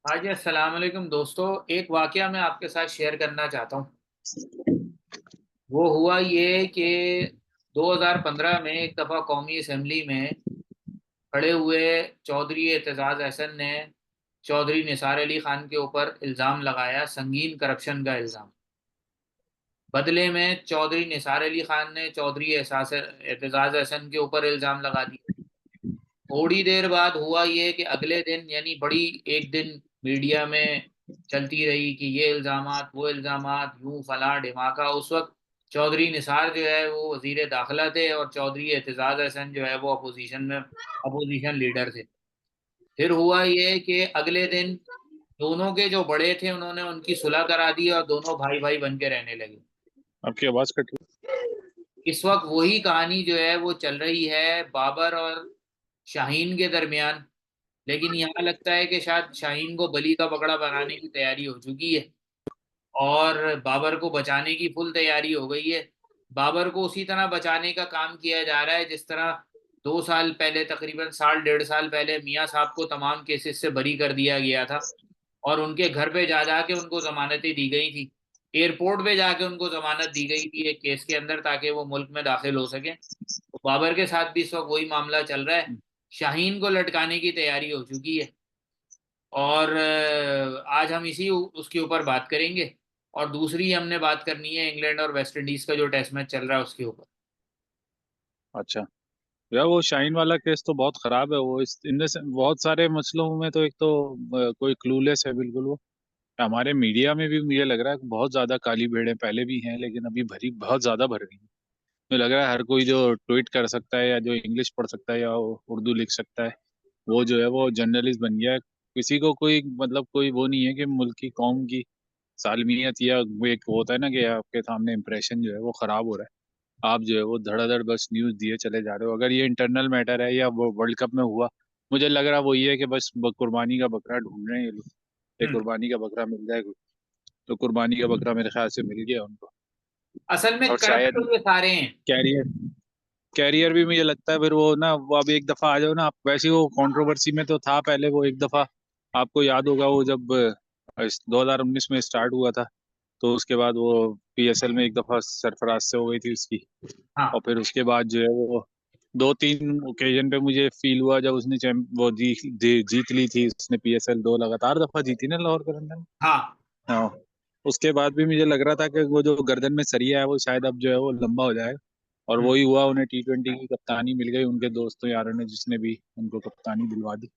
हाँ जी, अस्सलाम वालेकुम दोस्तों। एक वाकया मैं आपके साथ शेयर करना चाहता हूँ। वो हुआ ये कि 2015 में एक दफ़ा कौमी असम्बली में खड़े हुए चौधरी एतजाज़ अहसन ने चौधरी निसार अली खान के ऊपर इल्ज़ाम लगाया, संगीन करप्शन का इल्ज़ाम। बदले में चौधरी निसार अली खान ने चौधरी एतजाज़ अहसन के ऊपर इल्ज़ाम लगा दिया। थोड़ी देर बाद हुआ ये कि अगले दिन यानी बड़ी एक दिन मीडिया में चलती रही कि ये इल्ज़ामात वो इल्ज़ामात यूं फलां ढिमाका। उस वक्त चौधरी निसार जो है वो वजीर दाखिला थे और चौधरी एतजाज़ अहसन जो है वो अपोजिशन लीडर थे। फिर हुआ ये कि अगले दिन दोनों के जो बड़े थे उन्होंने उनकी सुलह करा दी और दोनों भाई भाई बन के रहने लगे। आपकी आवाज कट रही इस वक्त वही कहानी जो है वो चल रही है बाबर और शाहीन के दरमियान। लेकिन यहाँ लगता है कि शायद शाहीन को बली का बकरा बनाने की तैयारी हो चुकी है और बाबर को बचाने की फुल तैयारी हो गई है। बाबर को उसी तरह बचाने का काम किया जा रहा है जिस तरह 2 साल पहले, तकरीबन साल डेढ़ साल पहले मियाँ साहब को तमाम केसेस से बरी कर दिया गया था और उनके घर पे जा जाके उनको जमानतें दी गई थी। एयरपोर्ट पे जाके उनको जमानत दी गई थी एक केस के अंदर ताकि वो मुल्क में दाखिल हो सके। तो बाबर के साथ भी इस वक्त वही मामला चल रहा है। शाहीन को लटकाने की तैयारी हो चुकी है और आज हम इसी उसके ऊपर बात करेंगे। और दूसरी हमने बात करनी है इंग्लैंड और वेस्ट इंडीज का जो टेस्ट मैच चल रहा है उसके ऊपर। अच्छा। यार वो शाइन वाला केस तो बहुत खराब है। वो इस इनमें से बहुत सारे मसलों में तो एक तो कोई क्लूलेस है बिल्कुल वो। हमारे मीडिया में भी मुझे लग रहा है कि बहुत ज्यादा काली भेड़ें पहले भी हैं, लेकिन अभी भरी बहुत ज्यादा भर गई हैं। मुझे लग रहा है हर कोई जो ट्वीट कर सकता है या जो इंग्लिश पढ़ सकता है या उर्दू लिख सकता है, वो जो है वो जर्नलिस्ट बन गया है। किसी को कोई मतलब कोई वो नहीं है कि मुल्क की कौम की सालमियत या वो एक होता है ना कि आपके सामने इंप्रेशन जो है वो खराब हो रहा है। आप जो है वो धड़ाधड़ बस न्यूज दिए चले जा रहे हो। अगर ये इंटरनल मैटर है या वो वर्ल्ड कप में हुआ, मुझे लग रहा वो ये है कि बस कुर्बानी का बकरा ढूंढ रहे हैं ये लोग। एक हम्म। कुर्बानी का बकरा मिल जाए तो कुर्बानी का बकरा मेरे ख्याल से मिल गया उनको। असल में और करप्ट शायद तो ये सारे हैं। कैरियर कैरियर भी मुझे लगता है फिर वो ना, वो अब एक दफा आ जाओ ना आप, वैसे ही वो कंट्रोवर्सी में तो था पहले। वो एक दफा आपको याद होगा वो जब 2019 में स्टार्ट हुआ था, तो उसके बाद वो पीएसएल में एक दफा सरफराज से हो गई थी उसकी। और हाँ। फिर उसके बाद जो है वो दो तीन ओकेजन पे मुझे फील हुआ जब उसने वो जीत ली थी उसने पीएसएल, दो लगातार दफा जीती ना लाहौर कलंदर में। हाँ। हाँ। उसके बाद भी मुझे लग रहा था कि वो जो गर्दन में सरिया है वो शायद अब जो है वो लंबा हो जाएगा। और हम्म। वही हुआ, उन्हें टी20 की कप्तानी मिल गई उनके दोस्तों यारों ने जिसने भी उनको कप्तानी दिलवा दी।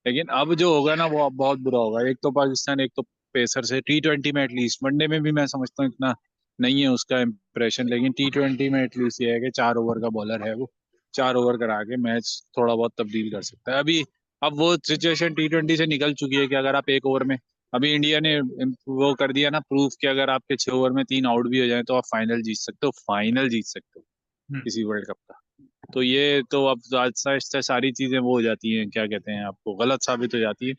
लेकिन अब जो होगा ना वो अब बहुत बुरा होगा। एक तो पाकिस्तान, एक तो पेसर से टी20 में एटलीस्ट, वनडे में भी मैं समझता हूँ इतना नहीं है उसका इम्प्रेशन, लेकिन टी20 में एटलीस्ट ये है कि 4 ओवर का बॉलर है वो। 4 ओवर करा के मैच थोड़ा बहुत तब्दील कर सकता है अभी। अब वो सिचुएशन टी20 से निकल चुकी है कि अगर आप 1 ओवर में, अभी इंडिया ने वो कर दिया ना प्रूफ कि अगर आपके 6 ओवर में 3 आउट भी हो जाए तो आप फाइनल जीत सकते हो, फाइनल जीत सकते हो हम्म। किसी वर्ल्ड कप का। तो ये तो अब आहिस्ता आहिस्ता सारी चीजें वो हो जाती हैं, क्या कहते हैं, आपको गलत साबित हो जाती है।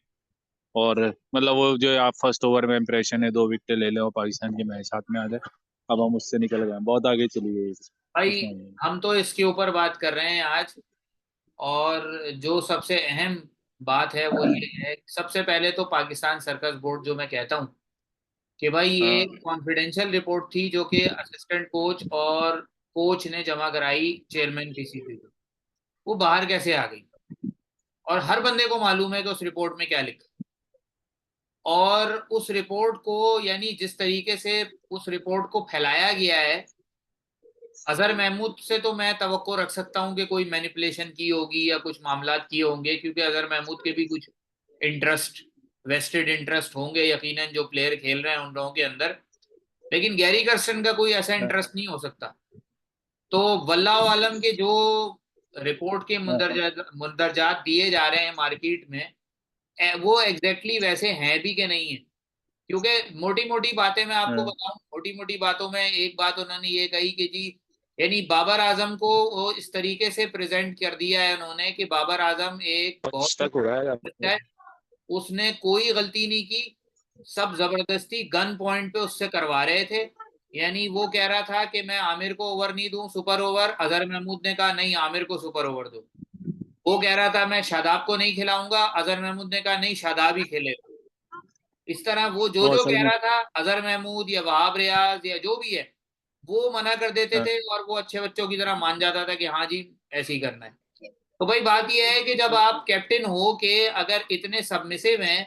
और मतलब वो जो आप फर्स्ट ओवर में इंप्रेशन है 2 विकेट ले ले और पाकिस्तान के मैच हाथ में आ जाए, अब हम उससे निकल गए, बहुत आगे चली गई भाई, इस मामले में। हम तो इसके ऊपर बात कर रहे हैं आज। और जो सबसे अहम बात है वो ये है, सबसे पहले तो पाकिस्तान सर्कस बोर्ड जो मैं कहता हूँ कि भाई ये हाँ। कॉन्फिडेंशियल रिपोर्ट थी जो कि असिस्टेंट कोच और कोच ने जमा कराई चेयरमैन पीसीबी को। वो बाहर कैसे आ गई? और हर बंदे को मालूम है कि उस रिपोर्ट में क्या लिखा। और उस रिपोर्ट को यानी जिस तरीके से उस रिपोर्ट को फैलाया गया है, अजहर महमूद से तो मैं तवक्को रख सकता हूं कि कोई मैनिपुलेशन की होगी या कुछ मामला किए होंगे, क्योंकि अजहर महमूद के भी कुछ इंटरेस्ट, वेस्टेड इंटरेस्ट होंगे यकीनन जो प्लेयर खेल रहे हैं उन लोगों के अंदर। लेकिन गैरी कर्स्टन का कोई ऐसा हाँ, इंटरेस्ट नहीं हो सकता। तो वल्लाह आलम के जो रिपोर्ट के हाँ, मुंदरजात दिए जा रहे हैं मार्केट में, वो एग्जैक्टली वैसे हैं भी कि नहीं है। क्योंकि मोटी मोटी बातें मैं आपको हाँ। बताऊं, मोटी मोटी बातों में एक बात उन्होंने ये कही कि जी, यानी बाबर आजम को वो इस तरीके से प्रेजेंट कर दिया है उन्होंने कि बाबर आजम एक बहुत ही स्टक हो रहा है बच्चा आपको। है, उसने कोई गलती नहीं की, सब जबरदस्ती गन पॉइंट पे उससे करवा रहे थे। यानी वो कह रहा था कि मैं आमिर को ओवर नहीं दूं, सुपर ओवर। अजहर महमूद ने कहा नहीं, आमिर को सुपर ओवर दो। वो कह रहा था मैं शादाब को नहीं खिलाऊंगा, अजहर महमूद ने कहा नहीं, शादाब ही खेलेगा। इस तरह वो जो वो जो असल कह में रहा था, अजहर महमूद या वहाब रियाज या जो भी है, वो मना कर देते हाँ, थे और वो अच्छे बच्चों की तरह मान जाता था कि हाँ जी ऐसे ही करना है। तो भाई बात यह है कि जब आप कैप्टन हो के अगर इतने सबमिसिव हैं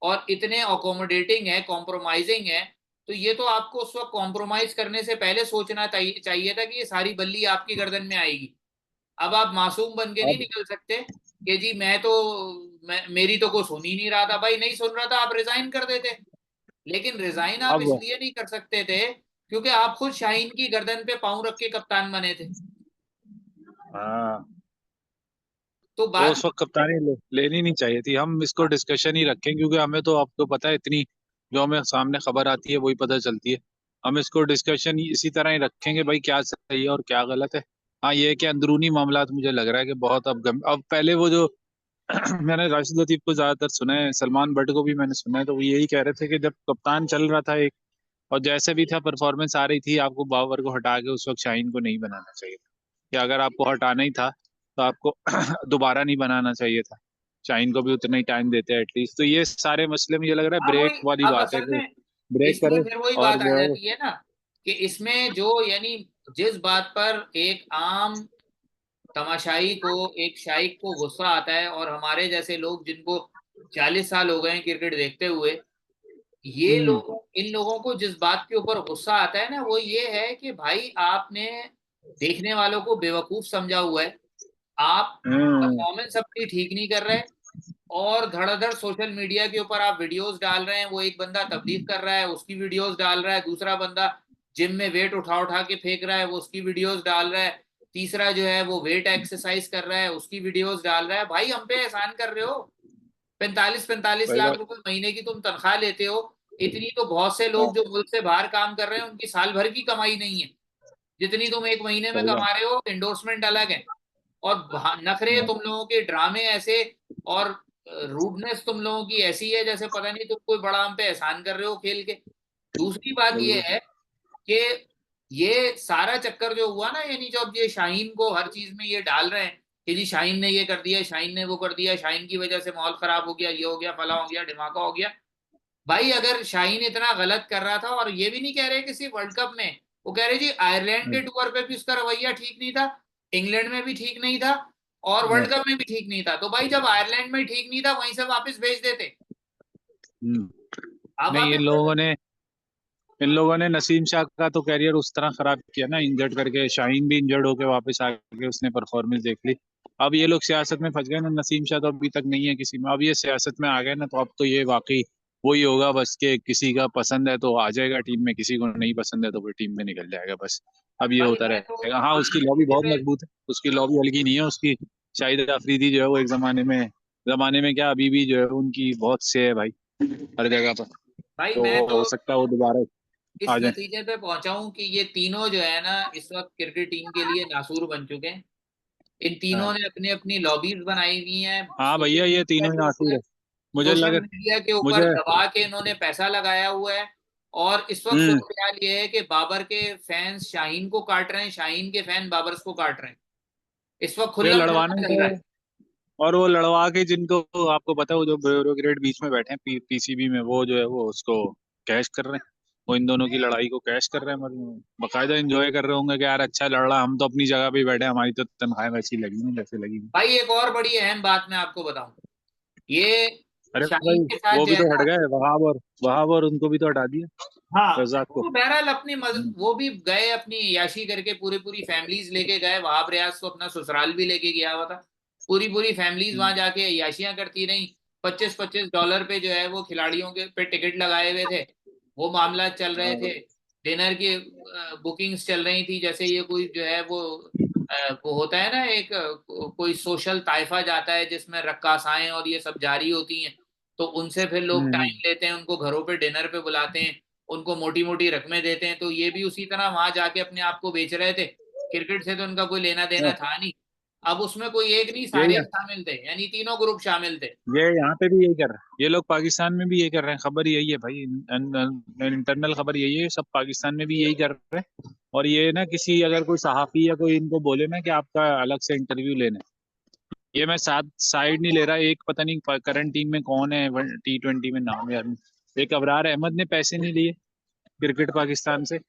और इतने अकोमोडेटिंग है, कॉम्प्रोमाइजिंग है, तो ये तो आपको उस वक्त कॉम्प्रोमाइज करने से पहले सोचना चाहिए था कि ये सारी बल्ली आपकी गर्दन में आएगी। अब आप मासूम बन के नहीं अब निकल सकते कि जी मेरी तो कोई सुन ही नहीं रहा था। भाई नहीं सुन रहा था, आप रिजाइन कर देते। लेकिन रिजाइन आप अब इसलिए नहीं कर सकते थे क्योंकि आप खुद शाहीन की गर्दन पे पांव रख के कप्तान बने थे। हाँ, तो तो बात उस वक्त कप्तानी लेनी नहीं चाहिए थी। हम इसको डिस्कशन ही रखें, क्योंकि हमें तो आपको पता है इतनी जो हमें सामने खबर आती है वही पता चलती है। हम इसको डिस्कशन इसी तरह ही रखेंगे भाई, क्या सही है और क्या गलत है। हाँ, ये है कि अंदरूनी मामला मुझे लग रहा है कि बहुत अब पहले वो जो मैंने राशिद लतीफ को ज्यादातर सुना है, सलमान बट को भी मैंने सुना है, तो वो यही कह रहे थे कि जब कप्तान चल रहा था एक, और जैसे भी था परफॉर्मेंस आ रही थी, आपको बाबर को हटा के उस वक्त शाहीन को नहीं बनाना चाहिए था। कि अगर आपको हटाना ही था तो आपको दोबारा नहीं बनाना चाहिए था। शाहीन को भी उतना ही टाइम देते हैं एटलीस्ट। तो ये सारे मसले मुझे लग रहा है हाँ ब्रेक वही। वाली अब बात है असल कि में ब्रेक इसमें करे। फिर वही और बात आ जो है जाती है ना कि इसमें जो यानी जिस बात पर एक आम तमाशाई को, एक शाइक को गुस्सा आता है, और हमारे जैसे लोग जिनको 40 साल हो गए हैं क्रिकेट देखते हुए, ये हम्म लोग, इन लोगों को जिस बात के ऊपर गुस्सा आता है ना, वो ये है कि भाई आपने देखने वालों को बेवकूफ समझा हुआ है। आप हम्म परफॉर्मेंस अपनी ठीक नहीं कर रहे, और धड़ाधड़ सोशल मीडिया के ऊपर आप वीडियोस डाल रहे हैं। वो एक बंदा तबलीग कर रहा है, उसकी वीडियोस डाल रहा है। दूसरा बंदा जिम में वेट उठा उठा के फेंक रहा है, वो उसकी वीडियोस डाल रहा है। तीसरा जो है वो वेट एक्सरसाइज कर रहा है, उसकी वीडियोस डाल रहा है। भाई हम पे एहसान कर रहे हो। 45-45 लाख भाई रुपए महीने की तुम तनख्वाह लेते हो। इतनी तो बहुत से लोग हाँ, जो मुल्क से बाहर काम कर रहे हैं उनकी साल भर की कमाई नहीं है जितनी तुम एक महीने में सही बात। कमा रहे हो। एंडोर्समेंट अलग है, और नखरे हाँ, तुम लोगों के, ड्रामे ऐसे, और रूडनेस तुम लोगों की ऐसी है जैसे पता नहीं तुम कोई बड़ा हम पे एहसान कर रहे हो खेल के। दूसरी बात ये बिल्कुल। है कि ये सारा चक्कर जो हुआ ना, यानी जो अब ये शाहीन को हर चीज में ये डाल रहे हैं कि जी शाहीन ने ये कर दिया, शाहीन ने वो कर दिया, शाहीन की वजह से माहौल खराब हो गया, ये हो गया, फला हो गया, ढिमाका हो गया। भाई अगर शाहीन इतना गलत कर रहा था, और ये भी नहीं कह रहे कि सिर्फ वर्ल्ड कप में, वो कह रहे जी आयरलैंड के हाँ, टूर पे भी उसका रवैया ठीक नहीं था, इंग्लैंड में भी ठीक नहीं था, और हाँ, वर्ल्ड कप में भी ठीक नहीं था। तो भाई जब आयरलैंड में ठीक नहीं था वहीं से वापस भेज देते। हम्म। आप नहीं, वापस भेज देते। इन लोगों ने नसीम शाह का तो कैरियर उस तरह खराब किया ना, इंजर्ड करके। शाहीन भी इंजर्ड होके वापस आ गए, उसने परफॉर्मेंस देख ली। अब ये लोग सियासत में फंस गए ना। नसीम शाह तो अभी तक नहीं है किसी में, अब ये सियासत में आ गए ना, तो अब तो ये वाकई वही होगा बस, के किसी का पसंद है तो आ जाएगा टीम में, किसी को नहीं पसंद है तो फिर टीम में निकल जाएगा बस। अब ये भाई होता मैं तो रहेगा। हाँ, इस उसकी लॉबी नतीजे बहुत पे, मजबूत है, उसकी लॉबी हल्की नहीं है उसकी। शाहिद अफरीदी जो है वो एक जमाने में क्या, अभी भी जो है उनकी बहुत से है भाई, हर जगह पर। भाई तो मैं तो हो सकता है वो दोबारा इस आ जाए। नतीजे पे पहुंचा हूं कि ये तीनों जो है ना इस वक्त क्रिकेट टीम के लिए नासूर बन चुके हैं। इन तीनों हाँ, ने अपनी अपनी लॉबीज बनाई हुई हैं हाँ सोशल भैया, ये मीडिया तीनों ही के आंसू ऊपर। है। मुझे सोशल लग मीडिया के ऊपर मुझे दबा के इन्होंने पैसा लगाया हुआ है। और इस वक्त हम्म सूरत हाल ये है कि बाबर के फैंस शाहीन को काट रहे हैं, शाहीन के फैन बाबर को काट रहे हैं। इस वक्त ये खुल्लम लड़वाना खुल्ला ही चल रहा है। तो। और वो लड़वा के जिनको आपको पता है, वो जो ब्यूरोक्रेट बीच में बैठे हैं पीसीबी में, वो जो है वो उसको कैश कर रहे हैं। वो इन दोनों की लड़ाई को कैश कर रहे हैं, मतलब बकायदा एंजॉय कर रहे होंगे कि यार अच्छा लड़ रहा, हम तो अपनी जगह पे ही बैठे हैं, हमारी तो तनख्वाह वैसी लगी नहीं जैसे लगी। भाई एक और बड़ी अहम बात मैं आपको बताऊं, ये अरे शाहीन भाई, के साथ वो जो भी है तो हट ना। गए, वहाब और उनको भी तो हटा दिया, हाँ, रजाक वो को। तो बहरहाल अपनी हम्म, वो भी गए अपनी याशी करके, पूरी पूरी फैमिलीज लेके गए। वहाब रियाज तो अपना ससुराल भी लेके गया हुआ था। पूरी पूरी फैमिलीज वहां हम्म, जाके याशियां करती रही। $25-25 पे जो है वो खिलाड़ियों के पे टिकट लगाए हुए थे। वो मामला चल रहे हाँ, थे। डिनर की बुकिंग्स चल रही थी, जैसे ये कोई जो है वो होता है ना, एक कोई सोशल ताइफा जाता है जिसमें रक्कासाएं और ये सब जारी होती हैं। तो उनसे फिर लोग हम्म, टाइम लेते हैं, उनको घरों पे डिनर पे बुलाते हैं, उनको मोटी मोटी रकमें देते हैं। तो ये भी उसी तरह वहां जाके अपने आप को बेच रहे थे। क्रिकेट से तो उनका कोई लेना देना हाँ, था नहीं। अब उसमें कोई एक नहीं, यही सारे है। शामिल थे, यानी तीनों ग्रुप शामिल थे। ये यहाँ पे भी यही कर रहे हैं, ये लोग पाकिस्तान में भी यही कर रहे हैं। खबर यही है भाई, इंटरनल खबर यही है, सब पाकिस्तान में भी यही कर रहे हैं। और ये ना, किसी अगर कोई सहाफी या कोई इनको बोले ना कि आपका अलग से इंटरव्यू लेना है, ये मैं साथ साइड नहीं ले रहा, एक पता नहीं करंट टीम में कौन है, T20 में नाम यार, एक अबरार अहमद ने पैसे नहीं लिए क्रिकेट पाकिस्तान से,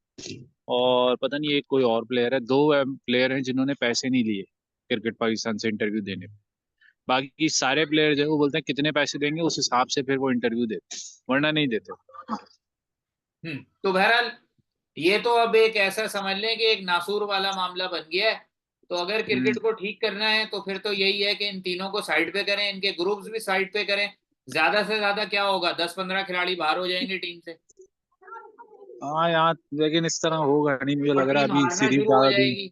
और पता नहीं एक कोई और प्लेयर है, दो प्लेयर हैं जिन्होंने पैसे नहीं लिए क्रिकेट पाकिस्तान से इंटरव्यू देने में। बाकी सारे प्लेयर जो है वो बोलते हैं कितने पैसे देंगे उस हिसाब से फिर वो इंटरव्यू देते, वरना नहीं देते। तो बहरहाल ये तो अब एक ऐसा समझ लें कि एक नासूर वाला मामला बन गया है। तो अगर क्रिकेट हम्म। को ठीक करना है तो फिर तो यही है कि इन तीनों को साइड पे करें, इनके ग्रुप्स भी साइड पे करें। ज्यादा से ज्यादा क्या होगा, 10-15 खिलाड़ी बाहर हो जाएंगे टीम से, हाँ यार, लेकिन इस तरह होगा नहीं, मुझे और लग रहा है टीम अभी हारना सीरीज शुरू हो ज्यादा दिन। जाएगी।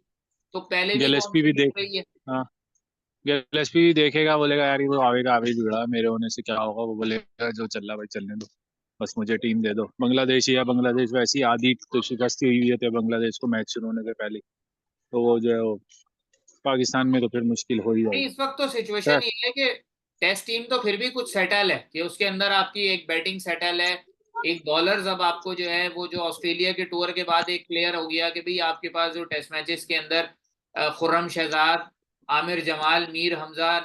तो पहले भी कौन गिलेस्पी सी भी दिख देख, रही है। हाँ, गिलेस्पी भी देखेगा, बोलेगा यार ये वो आवेगा आवे जुड़ा है, मेरे होने से क्या होगा, वो बोलेगा जो चल रहा भाई चलने दो, बस मुझे टीम दे दो। बांग्लादेश, या बांग्लादेश वैसी आधी तो शिकस्त ही हुई है तो बांग्लादेश को मैच शुरू होने से पहले, तो वो जो है वो पाकिस्तान में तो फिर मुश्किल हो ही नहीं, जाएगी। इस वक्त तो सिचुएशन खैर। ये है कि टेस्ट टीम तो फिर भी कुछ सेटल है कि उसके अंदर आपकी एक बैटिंग सेटल है, एक बॉलर्स। अब आपको जो है वो जो ऑस्ट्रेलिया के टूर के बाद एक प्लेयर हो गया कि भाई आपके पास जो टेस्ट मैचेस के अंदर खुर्रम शहजाद, आमिर जमाल, मीर हमजा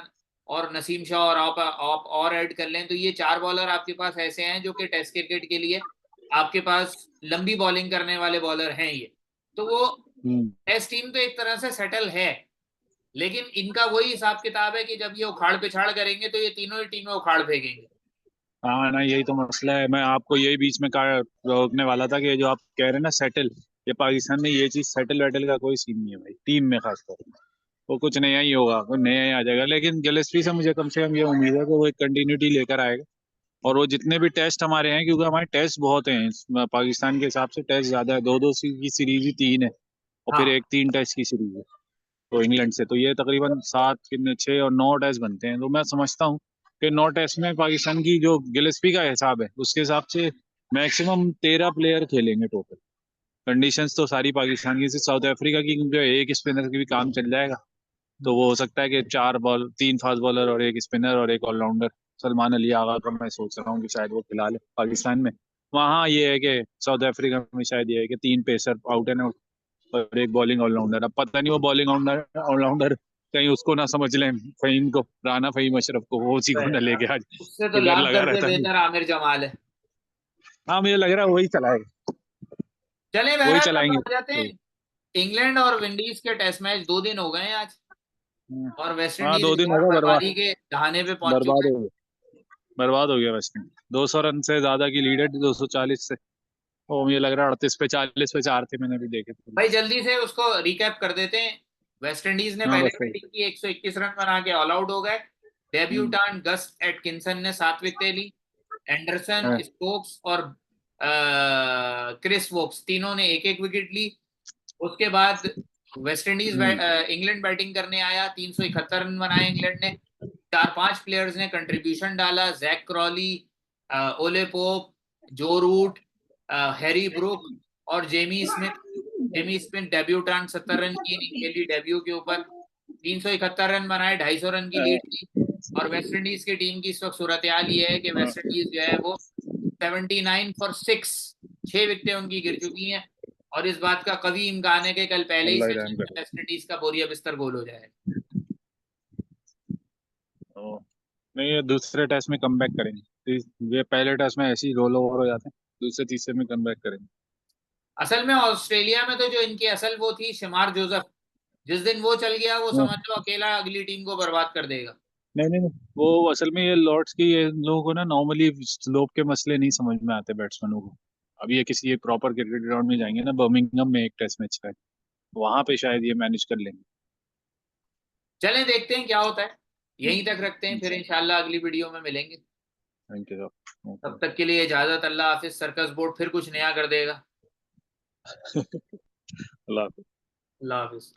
और नसीम शाह और आप और ऐड कर लें तो ये 4 बॉलर आपके पास ऐसे हैं जो कि टेस्ट क्रिकेट के लिए आपके पास लंबी बॉलिंग करने वाले बॉलर हैं ये। तो वो हम्म। टेस्ट टीम तो एक तरह से सेटल है। लेकिन इनका वही हिसाब किताब है कि जब ये उखाड़ पिछाड़ करेंगे तो ये तीनों ही टीमें उखाड़ फेंकेंगे। हाँ ना, यही तो मसला है, मैं आपको यही बीच में रोकने वाला था कि जो आप कह रहे हैं ना सेटल, ये पाकिस्तान में ये चीज सेटल वेटल का कोई सीन नहीं है भाई, टीम में खासकर। वो कुछ नया ही होगा, कोई नया ही आ जाएगा, लेकिन गिलेस्पी से मुझे कम से कम ये उम्मीद है कि वो एक कंटिन्यूटी लेकर आएगा। और वो जितने भी टेस्ट हमारे हैं, क्योंकि हमारे टेस्ट बहुत हैं पाकिस्तान के हिसाब से टेस्ट ज्यादा है, दो दो की सीरीज ही 3 है, और फिर हाँ, एक 3 टेस्ट की सीरीज है तो इंग्लैंड से, तो ये तकरीबन 7 कितने 6 और 9 टेस्ट बनते हैं, तो मैं समझता हूँ कि 9 टेस्ट में पाकिस्तान की जो गिलेस्पी का हिसाब है उसके हिसाब से मैक्सिमम 13 प्लेयर खेलेंगे टोटल। कंडीशंस तो सारी पाकिस्तान की, सिर्फ साउथ अफ्रीका की जो एक स्पिनर की भी काम चल जाएगा, तो वो हो सकता है कि 3 फास्ट बॉलर और एक स्पिनर और एक ऑलराउंडर, सलमान अली आगा का मैं सोच रहा हूँ कि शायद वो खिला ले पाकिस्तान में। वहाँ ये है कि साउथ अफ्रीका में शायद ये है कि 3 पेसर आउट एंड आउट और एक बॉलिंग ऑलराउंडर। अब पता नहीं वो बॉलिंग ऑलराउंडर ऑलराउंडर कहीं उसको ना समझ लें, फहीम को, राना फहीम अशरफ को, वो उसी को ना लेके आज, उससे तो कि डर लाख लगा दर्जे रहता है। बेहतर आमिर जमाल है। हाँ, मुझे लग रहा है वही चलाएगा, चले वही बहरहाल अब चलाएंगे। आ जाते हैं। इंग्लैंड और विंडीज के टेस्ट मैच 2 दिन हो गए हैं आज, और वेस्ट हाँ, इंडीज 2 इस दिन बार होगा बर्बादी बर्बाद, के दहाने पे पहुंच चुका बर्बाद है। हो गया, बर्बाद हो गया वेस्ट इंडीज। 200 रन से ज्यादा की लीड है, 240 से, और मुझे लग रहा है 38 पे 40 पे 4 थे, मैंने भी देखे थे। भाई जल्दी से उसको रिकैप कर देते हैं। वेस्ट इंडीज ने हाँ पहले बस वही। बैटिंग की, 121 रन बना के ऑल आउट हो गए। हम्म, डेब्यूटान गस एटकिंसन ने 7 विकेटें ली। एंडरसन, हाँ, स्टोक्स और क्रिस वोक्स तीनों ने एक एक विकेट ली। उसके बाद वेस्ट इंडीज हम्म, इंग्लैंड बैटिंग करने आया, 371 रन बनाए इंग्लैंड ने। 4-5 प्लेयर्स ने कंट्रीब्यूशन डाला, जैक क्रॉली, ओले पोप, जो रूट, हैरी ब्रुक और Jamie Smith. Jamie Smith debutante 70 run की इनिंग खेली डेब्यू के ऊपर, 371 रन बनाए, 250 रन की लीड थी। और वेस्ट इंडीज की टीम की इस वक्त सूरत हाल ये है कि हाँ, वेस्ट इंडीज जो है वो 79 फॉर 6, 6 विकेटें उनकी गिर चुकी हैं। और इस बात का कभी इम्कान है कि कल पहले ही अल्लाह ही सेशन रहम में करे। वेस्ट इंडीज का बोरिया बिस्तर गोल हो जाएगा। तो नहीं, ये दूसरे टेस्ट में कम बैक करेंगे, ये पहले टेस्ट में ऐसे ही रोल ओवर हो जाते हैं, दूसरे तीसरे में कम बैक करेंगे। असल में ऑस्ट्रेलिया में तो जो इनकी असल वो थी शमार जोसफ, जिस दिन वो चल गया वो हाँ, समझ लो अकेला अगली टीम को बर्बाद कर देगा। नहीं नहीं नहीं, वो असल में ये लॉर्ड्स की, ये लोगों को ना नॉर्मली स्लोप के मसले नहीं समझ में आते बैट्समैनों को। अब ये किसी एक प्रॉपर क्रिकेट ग्राउंड में जाएंगे ना, बर्मिंगम में एक टेस्ट मैच है, वहां पे शायद ये मैनेज कर लेंगे। चलें देखते हैं क्या होता है। यहीं तक रखते हैं, फिर अच्छा, इंशाल्लाह अगली वीडियो में मिलेंगे। Thank you. तब ओके। तक के लिए इजाजत, अल्लाह हाफिज। सर्कस बोर्ड फिर कुछ नया कर देगा। अल्लाह हाफिज। अल्लाह हाफिज।